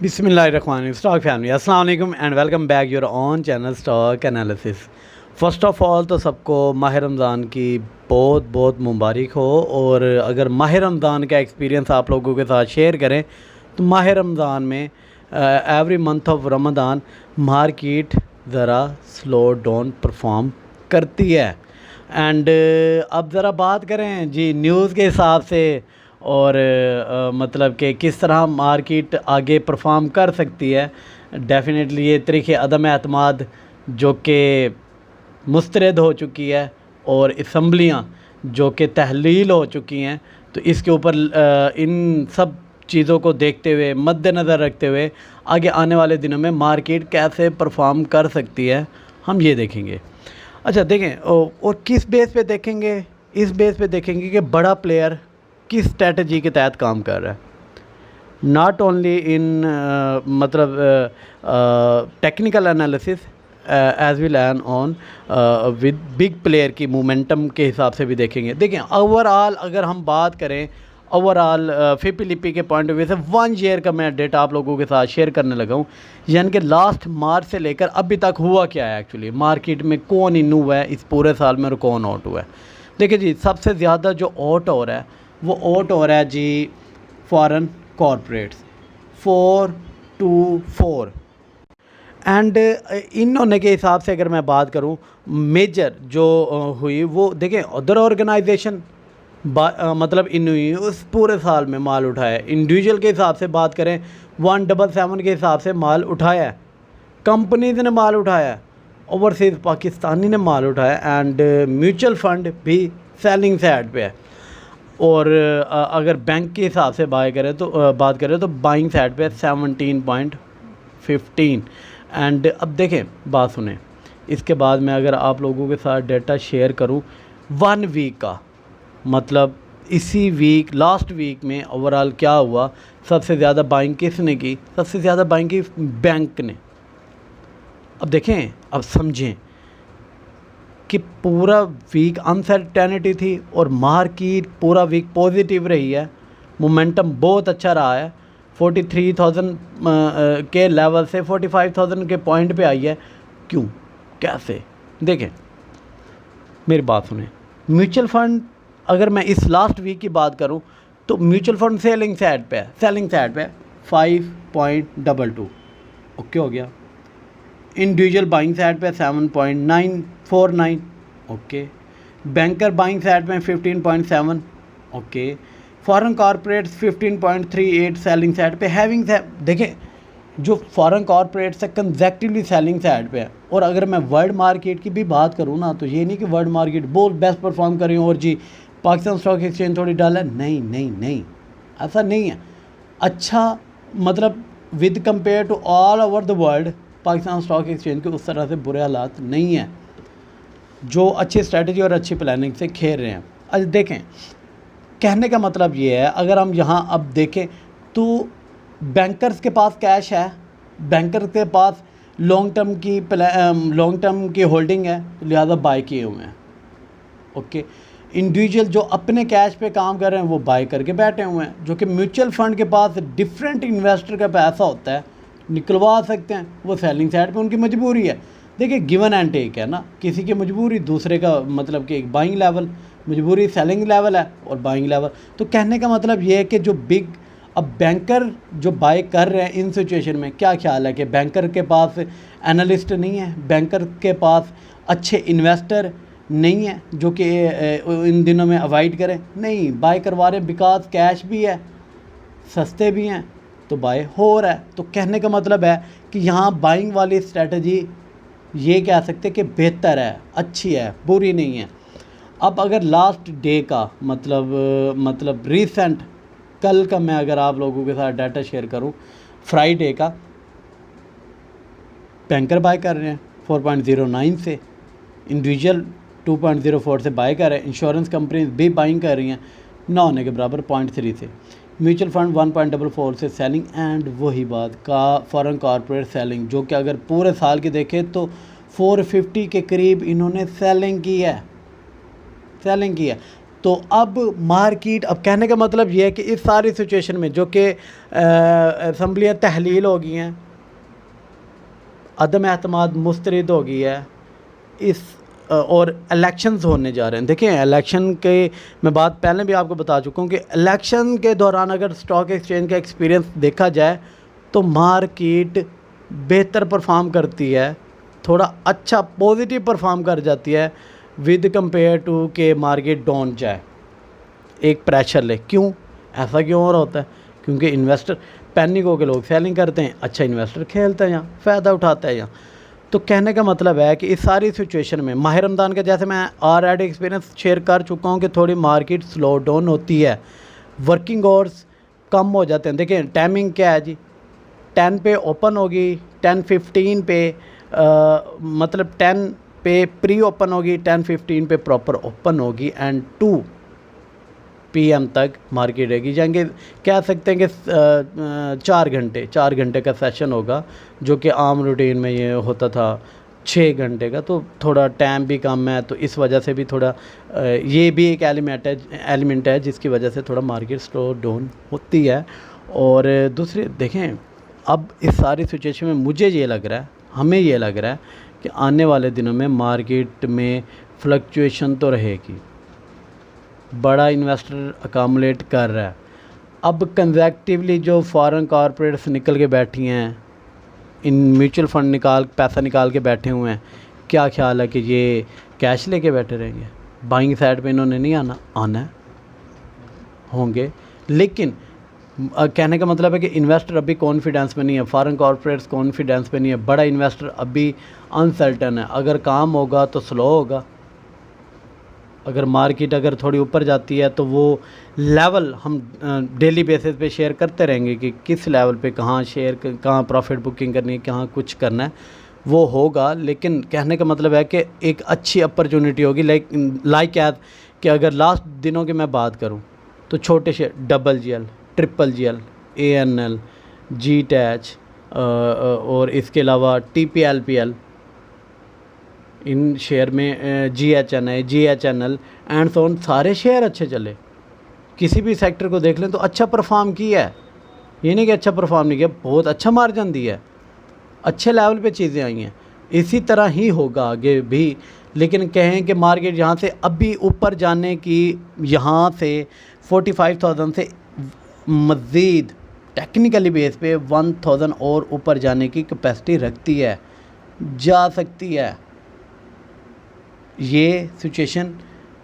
बिस्मिल्लाहिर्रहमानिर्रहीम stock family अस्सलाम वालेकुम and welcome back your on channel stock analysis. First of all तो सबको माह रमज़ान की बहुत बहुत मुबारक हो। और अगर माह रमज़ान का एक्सपीरियंस आप लोगों के साथ शेयर करें तो माह रमज़ान में every month of Ramzan market ज़रा स्लो डाउन परफॉर्म करती है। एंड अब ज़रा बात करें जी न्यूज़ के हिसाब से और मतलब कि किस तरह मार्केट आगे परफॉर्म कर सकती है। डेफ़िनेटली ये तरीक़े अदम एतमाद जो कि मुस्तरद हो चुकी है और असम्बलियाँ जो कि तहलील हो चुकी हैं, तो इसके ऊपर इन सब चीज़ों को देखते हुए मद्देनज़र रखते हुए आगे आने वाले दिनों में मार्केट कैसे परफॉर्म कर सकती है हम ये देखेंगे। अच्छा देखें और किस बेस पे देखेंगे, इस बेस पे देखेंगे कि बड़ा प्लेयर किस स्ट्रेटजी के तहत काम कर रहा है। नॉट ओनली इन मतलब technical analysis as well an on with big player की मोमेंटम के हिसाब से भी देखेंगे। देखें ओवरऑल अगर हम बात करें ओवरऑल फिपी लिपी के पॉइंट ऑफ व्यू से 1 ईयर का मैं डेटा आप लोगों के साथ शेयर करने लगा हूँ, यानी कि लास्ट मार्च से लेकर अभी तक हुआ क्या है एक्चुअली मार्केट में, कौन इन हुआ है इस पूरे साल में और कौन आउट हुआ है। देखिए जी सबसे ज़्यादा जो आउट हो रहा है वो आउट हो रहा है जी फॉरेन कॉरपोरेट्स 424 एंड इन्होंने के हिसाब से अगर मैं बात करूं मेजर जो हुई वो देखें अदर ऑर्गेनाइजेशन मतलब इन हुई उस पूरे साल में माल उठाया। इंडिविजुअल के हिसाब से बात करें 177 के हिसाब से माल उठाया है, कंपनीज ने माल उठाया है, ओवरसीज़ पाकिस्तानी ने माल उठाया एंड म्यूचुअल फंड भी सेलिंग साइड पे है। और अगर बैंक के हिसाब से बात करें तो बाइंग साइड पे 17.15 एंड अब देखें बात सुने इसके बाद में अगर आप लोगों के साथ डेटा शेयर करूं 1 वीक का, मतलब इसी वीक लास्ट वीक में ओवरऑल क्या हुआ, सबसे ज़्यादा बाइंग किसने की, सबसे ज़्यादा बाइंग की बैंक ने। अब देखें अब समझें कि पूरा वीक अनसर्टेनिटी थी और मार्केट पूरा वीक पॉजिटिव रही है, मोमेंटम बहुत अच्छा रहा है, 43,000 के लेवल से 45,000 के पॉइंट पे आई है। क्यों कैसे देखें मेरी बात सुने। म्यूचुअल फंड अगर मैं इस लास्ट वीक की बात करूं तो म्यूचुअल फंड सेलिंग साइड पे है, सेलिंग साइड पे 5.22 ओके हो गया। इंडिविजुअल बाइंग साइड पे 7.949 ओके। बैंकर बाइंग साइड पे 15.7 okay. Foreign corporates 15.38 selling side पे हैविंग देखें जो फॉरेन कॉरपोरेट्स है कंजेक्टिवली सेलिंग साइड पे है। और अगर मैं वर्ल्ड मार्केट की भी बात करूँ ना तो ये नहीं कि वर्ल्ड मार्केट बहुत बेस्ट परफॉर्म कर रही हूँ और जी पाकिस्तान स्टॉक एक्सचेंज थोड़ी डाल है, नहीं नहीं नहीं ऐसा नहीं है। अच्छा मतलब with compare to all over the world Pakistan stock exchange के उस तरह से बुरे हालात नहीं हैं जो अच्छी स्ट्रेटजी और अच्छी प्लानिंग से खेल रहे हैं। आज देखें कहने का मतलब ये है अगर हम यहाँ अब देखें तो बैंकर्स के पास कैश है, बैंकर के पास लॉन्ग टर्म की होल्डिंग है, लिहाजा बाय किए हुए हैं ओके। इंडिविजुअल जो अपने कैश पे काम कर रहे हैं वो बाय करके बैठे हुए हैं, जो कि म्यूचुअल फंड के पास डिफरेंट इन्वेस्टर का पैसा होता है निकलवा सकते हैं, वो सेलिंग साइड पे उनकी मजबूरी है। देखिए गिवन एंड टेक है ना, किसी की मजबूरी दूसरे का मतलब कि एक बाइंग लेवल मजबूरी सेलिंग लेवल है और बाइंग लेवल। तो कहने का मतलब ये है कि जो बिग अब बैंकर जो बाय कर रहे हैं इन सिचुएशन में क्या ख्याल है कि बैंकर के पास एनालिस्ट नहीं है, बैंकर के पास अच्छे इन्वेस्टर नहीं है जो कि इन दिनों में अवॉइड करें, नहीं बाय करवा रहे बिकॉज कैश भी है, सस्ते भी हैं तो बाय हो रहा है। तो कहने का मतलब है कि यहाँ बाइंग वाली स्ट्रेटजी ये कह सकते कि बेहतर है, अच्छी है, बुरी नहीं है। अब अगर लास्ट डे का मतलब रिसेंट कल का मैं अगर आप लोगों के साथ डाटा शेयर करूं फ्राइडे का, बैंकर बाय कर रहे हैं 4.09 से, इंडिविजुअल 2.04 से बाय कर रहे हैं, इंश्योरेंस कंपनीज भी बाइंग कर रही हैं 9 होने के बराबर 0.3 से, म्यूचुअल फंड 1.44 से सेलिंग एंड वही बात का फॉरेन कॉरपोरेट सेलिंग जो कि अगर पूरे साल की देखें तो 450 के करीब इन्होंने सेलिंग की है। तो अब मार्केट, अब कहने का मतलब ये है कि इस सारी सिचुएशन में जो कि असम्बलियाँ तहलील हो गई हैं, अदम एतमाद मुस्तरद हो गई है इस और इलेक्शंस होने जा रहे हैं। देखें इलेक्शन के, मैं बात पहले भी आपको बता चुका हूँ कि इलेक्शन के दौरान अगर स्टॉक एक्सचेंज का एक्सपीरियंस देखा जाए तो मार्केट बेहतर परफॉर्म करती है, थोड़ा अच्छा पॉजिटिव परफॉर्म कर जाती है विद कंपेयर टू के मार्केट डाउन जाए, एक प्रेशर ले। क्यों ऐसा क्यों हो रहा होता है? क्योंकि इन्वेस्टर पैनिक होकर लोग सेलिंग करते हैं, अच्छा इन्वेस्टर खेलता है यहाँ, फ़ायदा उठाता है यहाँ। तो कहने का मतलब है कि इस सारी सिचुएशन में माह रमज़ान का, जैसे मैं ऑलरेडी एक्सपीरियंस शेयर कर चुका हूँ कि थोड़ी मार्केट स्लो डाउन होती है, वर्किंग आवर्स कम हो जाते हैं। देखिए टाइमिंग क्या है जी, 10 पे ओपन होगी, 10:15 पे मतलब 10 पे प्री ओपन होगी, 10:15 पे प्रॉपर ओपन होगी एंड 2 PM तक मार्केट रहेगी। जाएंगे कह सकते हैं कि 4 घंटे का सेशन होगा, जो कि आम रूटीन में ये होता था 6 घंटे का। तो थोड़ा टाइम भी कम है, तो इस वजह से भी थोड़ा ये भी एक एलिमेंट है जिसकी वजह से थोड़ा मार्केट स्लो डाउन होती है। और दूसरी देखें, अब इस सारी सिचुएशन में मुझे ये लग रहा है, हमें ये लग रहा है कि आने वाले दिनों में मार्केट में फ्लक्चुएशन तो रहेगी, बड़ा इन्वेस्टर अकामुलेट कर रहा है। अब कंजर्वेटिवली जो फॉरेन कॉरपोरेट्स निकल के बैठी हैं, इन म्यूचुअल फंड पैसा निकाल के बैठे हुए हैं, क्या ख्याल है कि ये कैश लेके बैठे रहेंगे? बाइंग साइड पे इन्होंने नहीं आना है, होंगे। लेकिन कहने का मतलब है कि इन्वेस्टर अभी कॉन्फिडेंस में नहीं है, फॉरेन कॉरपोरेट्स कॉन्फिडेंस में नहीं है, बड़ा इन्वेस्टर अभी अनसर्टन है। अगर काम होगा तो स्लो होगा, अगर मार्केट अगर थोड़ी ऊपर जाती है तो वो लेवल हम डेली बेसिस पे शेयर करते रहेंगे कि किस लेवल पे कहाँ प्रॉफिट बुकिंग करनी है, कहाँ कुछ करना है, वो होगा। लेकिन कहने का मतलब है कि एक अच्छी अपॉर्चुनिटी होगी, लाइक एज कि अगर लास्ट दिनों की मैं बात करूं तो छोटे share GGL, GGL, ANL, GTACH और इसके अलावा TPLPL, इन शेयर में GHNL एंड सो ऑन, सारे शेयर अच्छे चले। किसी भी सेक्टर को देख लें तो अच्छा परफॉर्म किया है, ये नहीं कि अच्छा परफॉर्म नहीं किया, बहुत अच्छा मार्जिन दिया है, अच्छे लेवल पे चीज़ें आई हैं। इसी तरह ही होगा आगे भी। लेकिन कहें कि मार्केट यहाँ से अभी ऊपर जाने की, यहाँ से 45,000 से मज़ीद टेक्निकली बेस पे 1,000 और ऊपर जाने की कैपेसिटी रखती है, जा सकती है। ये सिचुएशन,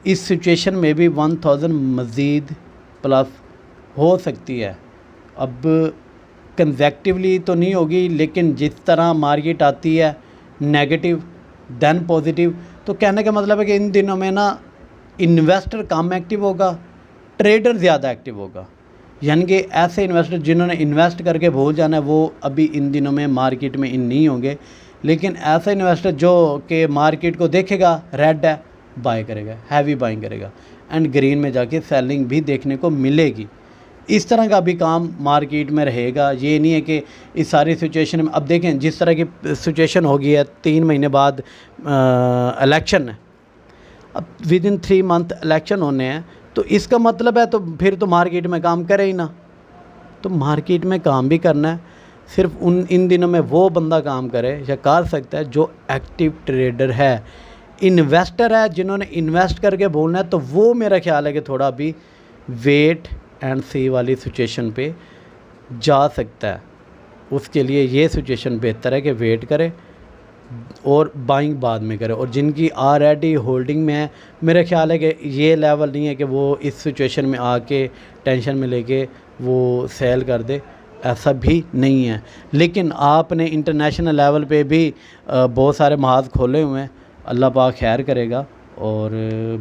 इस सिचुएशन में भी 1,000 मज़ीद प्लस हो सकती है। अब कंसेक्टिवली तो नहीं होगी, लेकिन जिस तरह मार्केट आती है नेगेटिव देन पॉजिटिव, तो कहने का मतलब है कि इन दिनों में ना इन्वेस्टर कम एक्टिव होगा, ट्रेडर ज़्यादा एक्टिव होगा। यानी कि ऐसे इन्वेस्टर जिन्होंने इन्वेस्ट करके भूल जाना है, वो अभी इन दिनों में मार्केट में इन नहीं होंगे। लेकिन ऐसा इन्वेस्टर जो कि मार्केट को देखेगा रेड है, बाय करेगा, हैवी बाइंग करेगा एंड ग्रीन में जाके सेलिंग भी देखने को मिलेगी। इस तरह का भी काम मार्केट में रहेगा। ये नहीं है कि इस सारी सिचुएशन में, अब देखें जिस तरह की सिचुएशन हो गई है, 3 महीने बाद इलेक्शन है, अब विद इन 3 मंथ इलेक्शन होने हैं, तो इसका मतलब है तो फिर तो मार्केट में काम करे ही ना। तो मार्केट में काम भी करना है, सिर्फ इन दिनों में वो बंदा काम करे या कर सकता है जो एक्टिव ट्रेडर है, इन्वेस्टर है, जिन्होंने इन्वेस्ट करके बोलना है। तो वो मेरा ख्याल है कि थोड़ा अभी वेट एंड सी वाली सिचुएशन पे जा सकता है। उसके लिए ये सिचुएशन बेहतर है कि वेट करे और बाइंग बाद में करे। और जिनकी ऑलरेडी होल्डिंग में है, मेरा ख्याल है कि ये लेवल नहीं है कि वो इस सिचुएशन में आके टेंशन में लेके वो सेल कर दे, ऐसा भी नहीं है। लेकिन आपने इंटरनेशनल लेवल पे भी बहुत सारे महाज खोले हुए हैं, अल्लाह पाक खैर करेगा और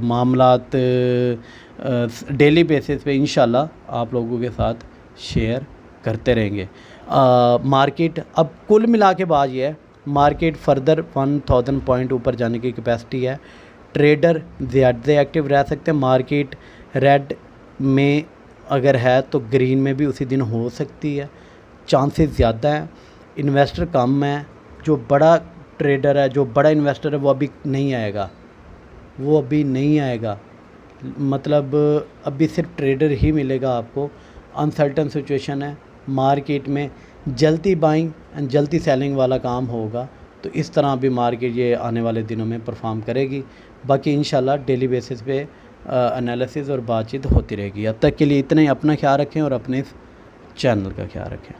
मामलात डेली बेसिस पे इंशाल्लाह आप लोगों के साथ शेयर करते रहेंगे। मार्केट अब कुल मिला के बात ये है, मार्केट फर्दर 1,000 पॉइंट ऊपर जाने की कैपेसिटी है। ट्रेडर ज़्यादा एक्टिव रह सकते हैं। मार्केट रेड में अगर है तो ग्रीन में भी उसी दिन हो सकती है, चांसेस ज़्यादा हैं। इन्वेस्टर कम है, जो बड़ा ट्रेडर है, जो बड़ा इन्वेस्टर है, वो अभी नहीं आएगा, मतलब अभी सिर्फ ट्रेडर ही मिलेगा आपको। अनसर्टन सिचुएशन है मार्केट में, जल्दी बाइंग एंड जल्दी सेलिंग वाला काम होगा। तो इस तरह भी मार्केट ये आने वाले दिनों में परफॉर्म करेगी। बाकी इंशाल्लाह डेली बेसिस पे एनालिसिस और बातचीत होती रहेगी। अब तक के लिए इतना ही। अपना ख्याल रखें और अपने इस चैनल का ख्याल रखें।